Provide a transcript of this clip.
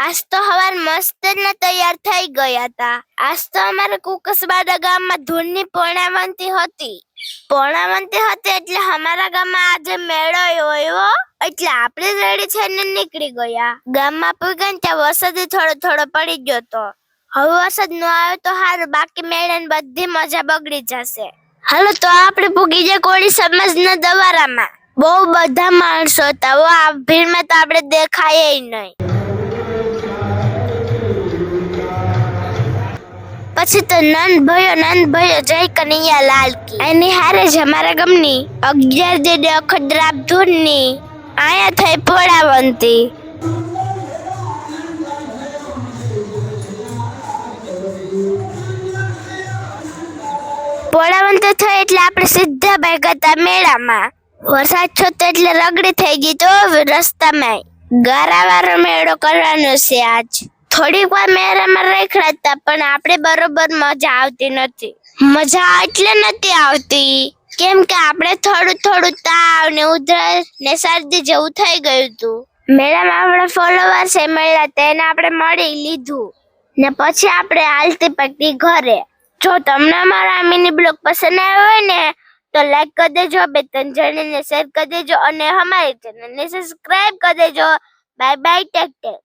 આજ તો હવાર મસ્ત ને તૈયાર થઈ ગયા હતા. આજ તો અમારે કુકસબાડા ગામમાં ધૂળની પૂર્ણાવંતી હતી. પૂર્ણાવંતી હતી એટલે અમારા ગામમાં આજે મેળો આવ્યો, એટલે આપણે રેડી થઈને નીકળી ગયા. ગામમાં પૂગ્યા ને ત્યાં વરસાદ થોડો પડી ગયો તો. હવે વરસાદ ન આવે તો સારું, બાકી મેળાની બધી મજા બગડી જશે. હાલો તો આપણે પૂગી જાય કોળી સમાજના દવારામાં. બહુ બધા માણસો હતા, આ ભીડમાં તો આપણે દેખાય નહીં. પછી તો નંદ ભયો જય કનૈયા લાલ કી. એની હારે જ અમારા ગામની 11 જેડી અખતરાબ ધૂળની આયા થઈ પૂર્ણાવંતી. પૂર્ણાવંતી થઈ એટલે આપણે સીધા ભાગ્યા હતા મેળામાં. વરસાદ છોતો એટલે રગડી થઈ ગઈ તો રસ્તામાં. ગારાવાળો મેળો કરવાનો છે આજ. થોડીક વાર મેળામાં રેખડા હતા, પણ આપણે બરોબર મજા આવતી નથી. મજા એટલે નથી આવતી કેમ કે આપણે થોડું તાવ ને ઉધરસ ને શરદી જેવું થઈ ગયું હતું. મેળામાં આપણા ફોલોવર છે મળ્યા, તેને આપણે મળી લીધું ને પછી આપણે હાલતી પડતી ઘરે. જો તમને અમારા મિની બ્લોગ પસંદ આવ્યો હોય ને તો લાઈક કરી દેજો, 2-3 જણને શેર કરી દેજો અને અમારી ચેનલને સબસ્ક્રાઇબ કરી દેજો. બાય બાય, ટેક ટેક.